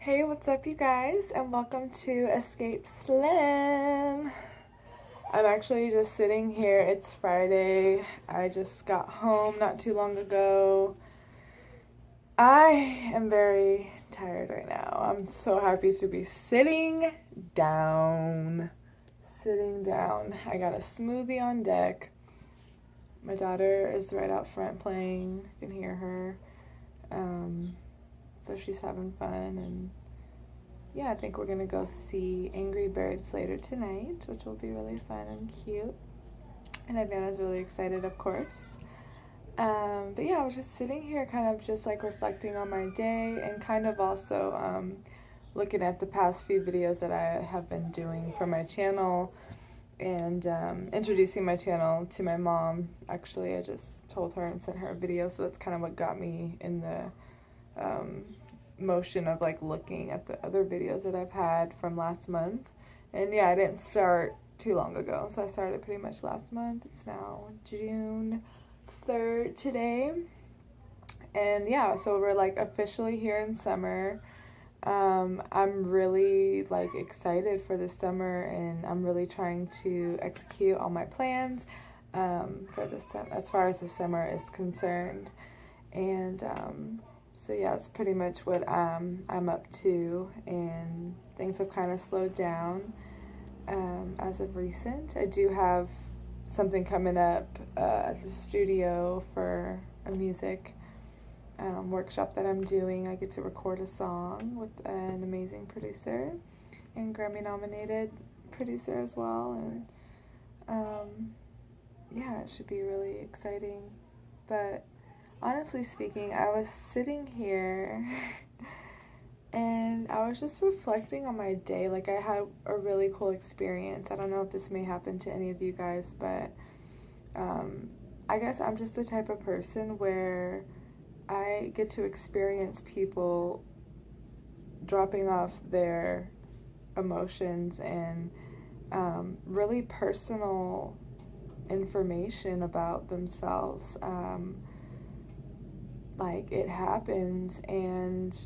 Hey, what's up, you guys, and welcome to Escape Slim. I'm actually just sitting here. It's Friday. I just got home not too long ago. I am very tired right now. I'm so happy to be sitting down. Sitting down. I got a smoothie on deck. My daughter is right out front playing. You can hear her. So she's having fun, and yeah, I think we're gonna go see Angry Birds later tonight, which will be really fun and cute. And Advana's really excited, of course. But yeah, I was just sitting here kind of just like reflecting on my day and kind of also looking at the past few videos that I have been doing for my channel and introducing my channel to my mom. Actually, I just told her and sent her a video, so that's kind of what got me in the motion of like looking at the other videos that I've had from last month. And yeah, I didn't start too long ago, so I started pretty much last month. It's now June 3rd today, and yeah, so we're like officially here in summer. I'm really like excited for the summer, and I'm really trying to execute all my plans for this as far as the summer is concerned. And so yeah, it's pretty much what I'm up to, and things have kind of slowed down as of recent. I do have something coming up at the studio for a music workshop that I'm doing. I get to record a song with an amazing producer and Grammy nominated producer as well, and yeah, it should be really exciting. But honestly speaking, I was sitting here and I was just reflecting on my day. Like, I had a really cool experience. I don't know if this may happen to any of you guys, but I guess I'm just the type of person where I get to experience people dropping off their emotions and really personal information about themselves. Like, it happens, and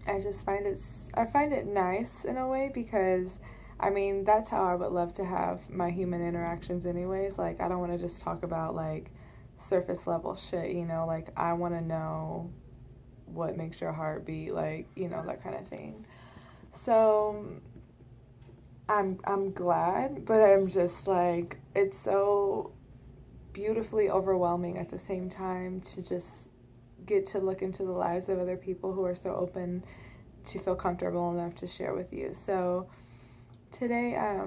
I just find it nice in a way, because I mean, that's how I would love to have my human interactions anyways. Like, I don't want to just talk about like surface level shit, like I want to know what makes your heart beat, like, that kind of thing. So I'm glad, but I'm just like, it's so beautifully overwhelming at the same time to just get to look into the lives of other people who are so open to feel comfortable enough to share with you. So today I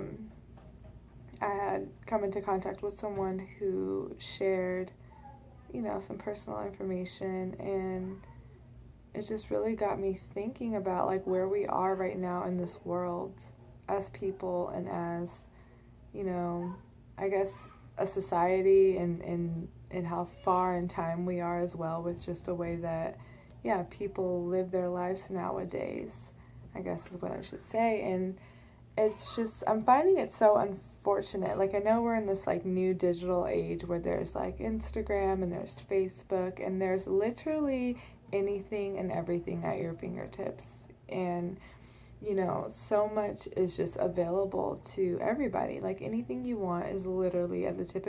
had come into contact with someone who shared, some personal information, and it just really got me thinking about like where we are right now in this world as people, and as, I guess a society, and how far in time we are as well, with just the way that, yeah, people live their lives nowadays, I guess is what I should say. And it's just, I'm finding it so unfortunate. Like, I know we're in this like new digital age where there's like Instagram and there's Facebook, and there's literally anything and everything at your fingertips. And so much is just available to everybody. Like, anything you want is literally at the tip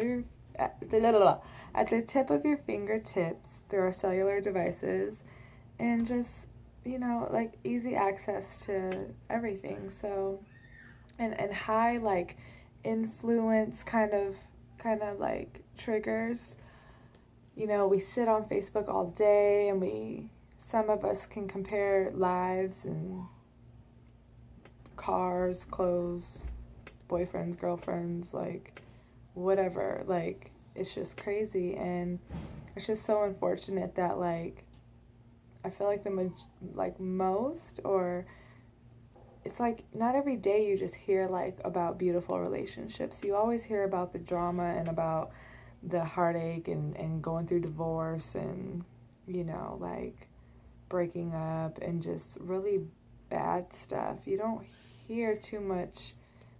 of your fingertips. There are cellular devices, and just, like, easy access to everything. So, and high like influence kind of like triggers. We sit on Facebook all day, and some of us can compare lives and cars, clothes, boyfriends, girlfriends, like whatever. Like, it's just crazy, and it's just so unfortunate that like I feel like most, or it's like not every day you just hear like about beautiful relationships. You always hear about the drama and about the heartache, and going through divorce, and like breaking up, and just really bad stuff. You don't hear too much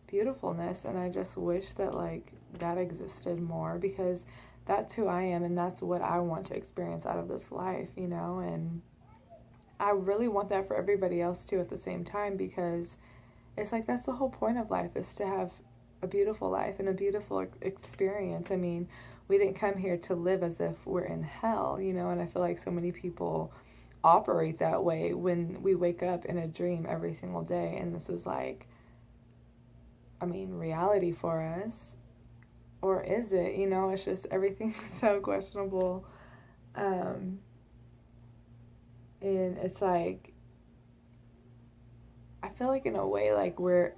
beautifulness, and I just wish that like that existed more, because that's who I am, and that's what I want to experience out of this life, and I really want that for everybody else too at the same time, because it's like that's the whole point of life, is to have a beautiful life and a beautiful experience. I mean, we didn't come here to live as if we're in hell, you know, and I feel like so many people operate that way when we wake up in a dream every single day, and this is like, I mean, reality for us. Or is it? You know, it's just everything's so questionable. And it's like, I feel like in a way like we're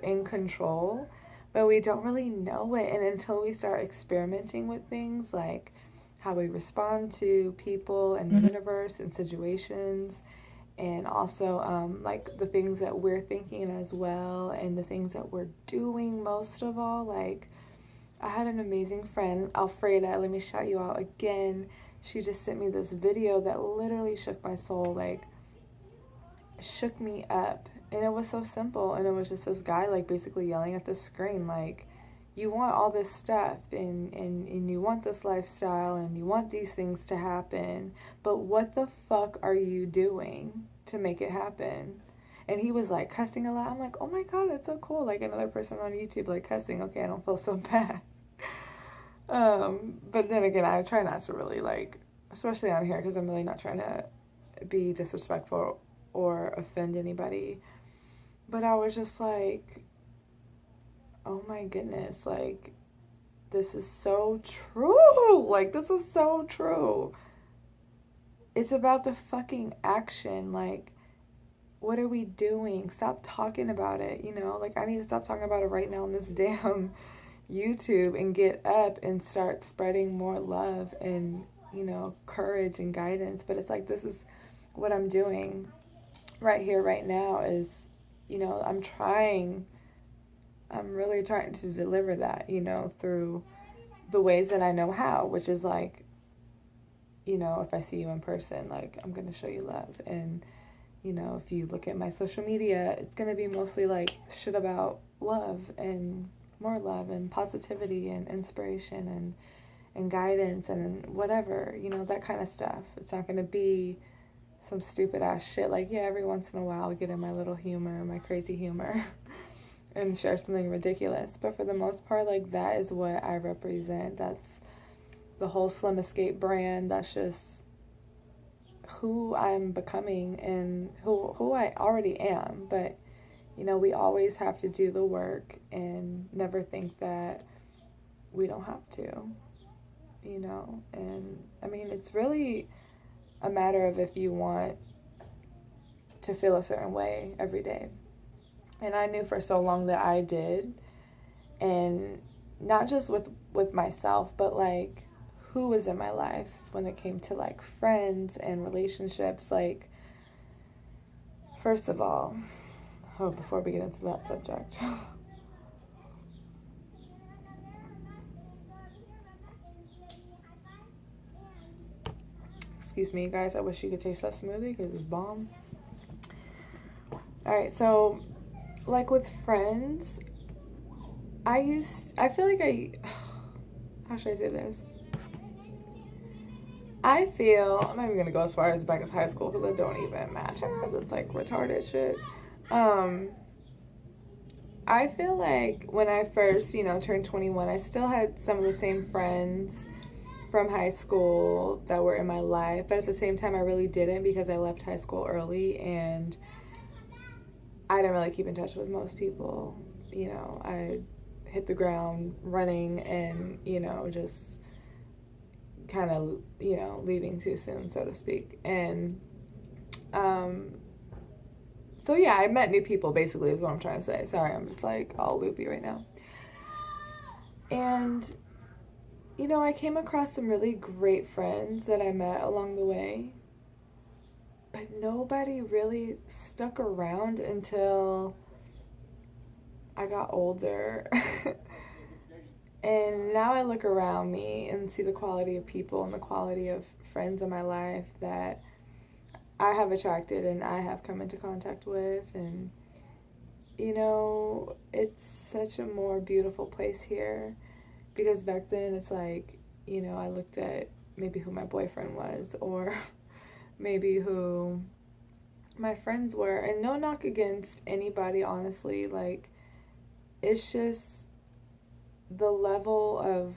in control, but we don't really know it. And until we start experimenting with things like how we respond to people and the universe and situations, and also like the things that we're thinking as well, and the things that we're doing most of all. Like, I had an amazing friend, Alfreda, let me shout you out again. She just sent me this video that literally shook my soul, like shook me up. And it was so simple, and it was just this guy like basically yelling at the screen like, you want all this stuff, and you want this lifestyle, and you want these things to happen, but what the fuck are you doing to make it happen? And he was like cussing a lot. I'm like, oh my god, it's so cool. Like another person on YouTube like cussing. Okay, I don't feel so bad. But then again, I try not to really like, especially on here, because I'm really not trying to be disrespectful or offend anybody. But I was just like, oh my goodness, like, this is so true. Like, this is so true. It's about the fucking action. Like, what are we doing? Stop talking about it, you know? Like, I need to stop talking about it right now on this damn YouTube and get up and start spreading more love and, you know, courage and guidance. But it's like, this is what I'm doing right here, right now is, you know, I'm really trying to deliver that, you know, through the ways that I know how, which is like, you know, if I see you in person, like, I'm going to show you love. And, you know, if you look at my social media, it's going to be mostly like shit about love and more love and positivity and inspiration and guidance and whatever, you know, that kind of stuff. It's not going to be some stupid ass shit. Like, yeah, every once in a while I'll get in my little humor, my crazy humor and share something ridiculous. But for the most part, like, that is what I represent. That's the whole Slim Escape brand. That's just who I'm becoming and who I already am. But, you know, we always have to do the work and never think that we don't have to, you know. And I mean, it's really a matter of if you want to feel a certain way every day. And I knew for so long that I did. And not just with myself, but like who was in my life when it came to like friends and relationships. Like, first of all, before we get into that subject, excuse me, guys, I wish you could taste that smoothie because it's bomb. All right, so like with friends, how should I say this? I feel, I'm not even gonna go as far as back as high school because I don't even match her. That's like retarded shit. I feel like when I first, you know, turned 21, I still had some of the same friends from high school that were in my life, but at the same time I really didn't, because I left high school early and I didn't really keep in touch with most people. You know, I hit the ground running and, you know, just kind of, you know, leaving too soon, so to speak. And so yeah, I met new people basically is what I'm trying to say. Sorry, I'm just like all loopy right now. And, you know, I came across some really great friends that I met along the way, but nobody really stuck around until I got older. And now I look around me and see the quality of people and the quality of friends in my life that I have attracted and I have come into contact with. And, you know, it's such a more beautiful place here, because back then it's like, you know, I looked at maybe who my boyfriend was, or maybe who my friends were. And no knock against anybody, honestly. Like, it's just the level of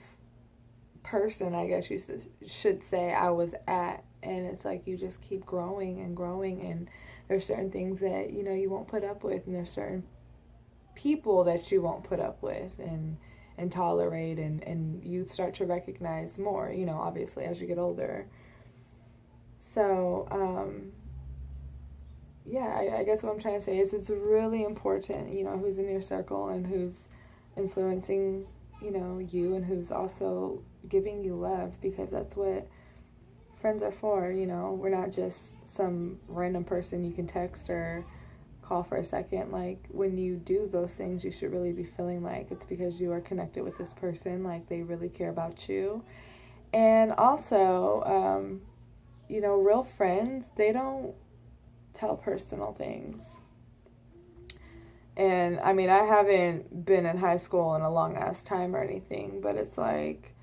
person, I guess you should say, I was at. And it's like you just keep growing and growing, and there's certain things that, you know, you won't put up with, and there's certain people that you won't put up with and tolerate, and you start to recognize more, you know, obviously as you get older. So yeah, I guess what I'm trying to say is it's really important, you know, who's in your circle and who's influencing, you know, you, and who's also giving you love, because that's what friends are for. You know, we're not just some random person you can text or call for a second. Like, when you do those things, you should really be feeling like it's because you are connected with this person, like they really care about you. And also, you know, real friends, they don't tell personal things. And I mean, I haven't been in high school in a long ass time or anything, but it's like,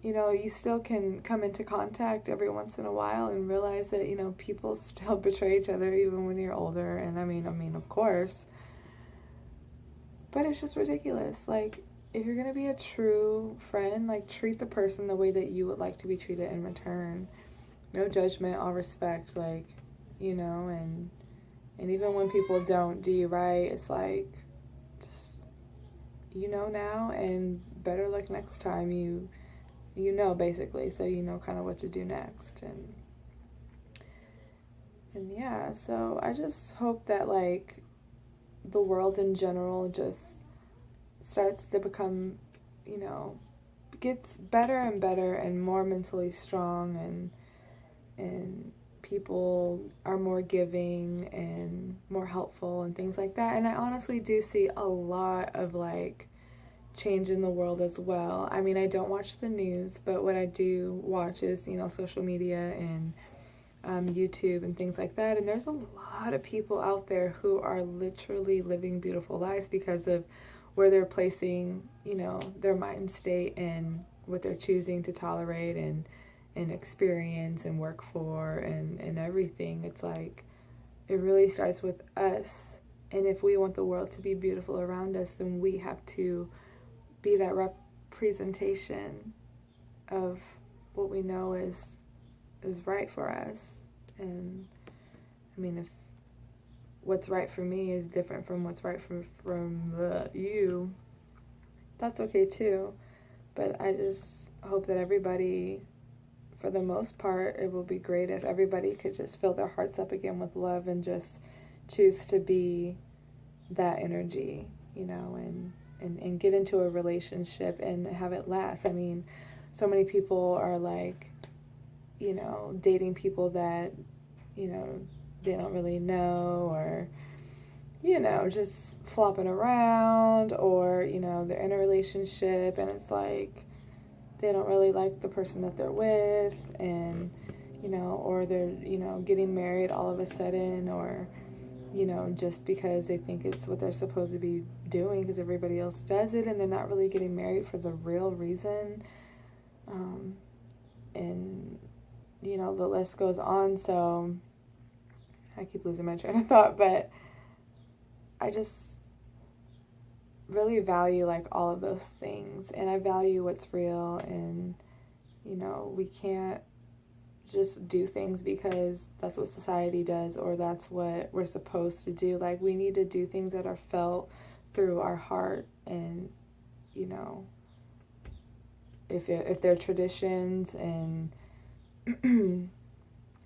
you know, you still can come into contact every once in a while and realize that, you know, people still betray each other even when you're older. And I mean, of course. But it's just ridiculous. Like, if you're going to be a true friend, like, treat the person the way that you would like to be treated in return. No judgment, all respect, like, you know, and even when people don't do you right, it's like, just, you know now, and better luck next time. You know, basically, so you know kind of what to do next. And yeah, so I just hope that, like, the world in general just starts to become, you know, gets better and better and more mentally strong, and people are more giving and more helpful and things like that. And I honestly do see a lot of, like, change in the world as well. I mean, I don't watch the news, but what I do watch is, you know, social media and YouTube and things like that. And there's a lot of people out there who are literally living beautiful lives because of where they're placing, you know, their mind state and what they're choosing to tolerate and experience and work for and everything. It's like, it really starts with us. And if we want the world to be beautiful around us, then we have to be that representation of what we know is right for us. And I mean, if what's right for me is different from what's right from you, that's okay too. But I just hope that everybody, for the most part, it will be great if everybody could just fill their hearts up again with love and just choose to be that energy, you know, and get into a relationship and have it last. I mean, so many people are like, you know, dating people that, you know, they don't really know, or, you know, just flopping around, or, you know, they're in a relationship and it's like they don't really like the person that they're with, and, you know, or they're, you know, getting married all of a sudden, or, you know, just because they think it's what they're supposed to be doing because everybody else does it, and they're not really getting married for the real reason. And, you know, the list goes on. So I keep losing my train of thought, but I just really value, like, all of those things, and I value what's real. And, you know, we can't just do things because that's what society does or that's what we're supposed to do. Like, we need to do things that are felt through our heart. And, you know, if they're traditions and you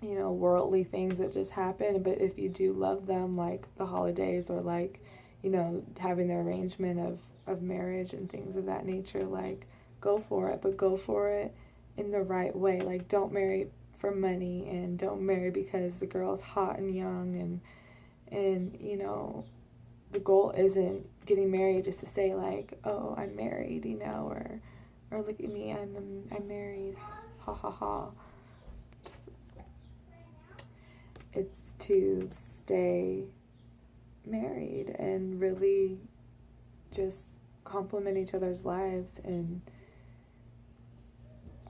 know, worldly things that just happen, but if you do love them, like the holidays, or like, you know, having the arrangement of marriage and things of that nature, like, go for it, but go for it in the right way. Like, don't marry for money, and don't marry because the girl's hot and young, and you know, the goal isn't getting married just to say, like, oh, I'm married, you know, or look at me, I'm married, ha ha ha. It's to stay married and really just complement each other's lives and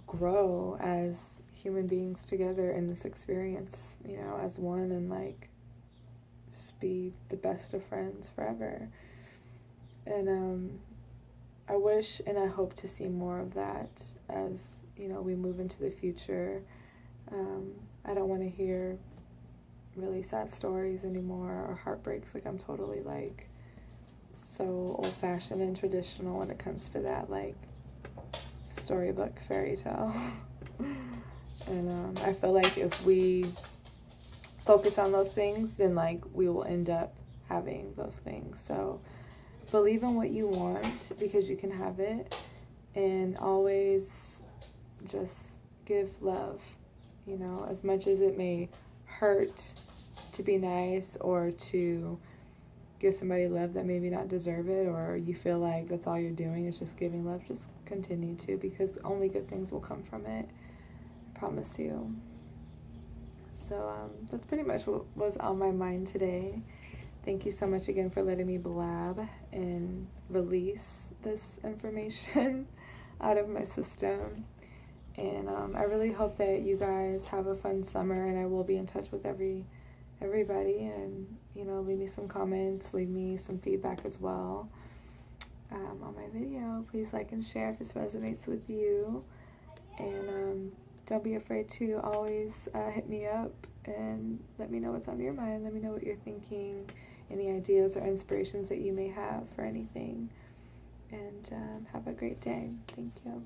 grow as human beings together in this experience, you know, as one, and like just be the best of friends forever. And I wish and I hope to see more of that as, you know, we move into the future. I don't want to hear really sad stories anymore or heartbreaks. Like, I'm totally like so old-fashioned and traditional when it comes to that, like storybook fairy tale. And I feel like if we focus on those things, then like we will end up having those things. So believe in what you want, because you can have it, and always just give love, you know, as much as it may hurt to be nice or to give somebody love that maybe not deserve it, or you feel like that's all you're doing is just giving love. Just continue to, because only good things will come from it, I promise you. So that's pretty much what was on my mind today. Thank you so much again for letting me blab and release this information out of my system. And I really hope that you guys have a fun summer, and I will be in touch with everybody, and, you know, leave me some comments, leave me some feedback as well on my video. Please like and share if this resonates with you, and don't be afraid to always hit me up and let me know what's on your mind. Let me know what you're thinking, any ideas or inspirations that you may have for anything. And have a great day. Thank you.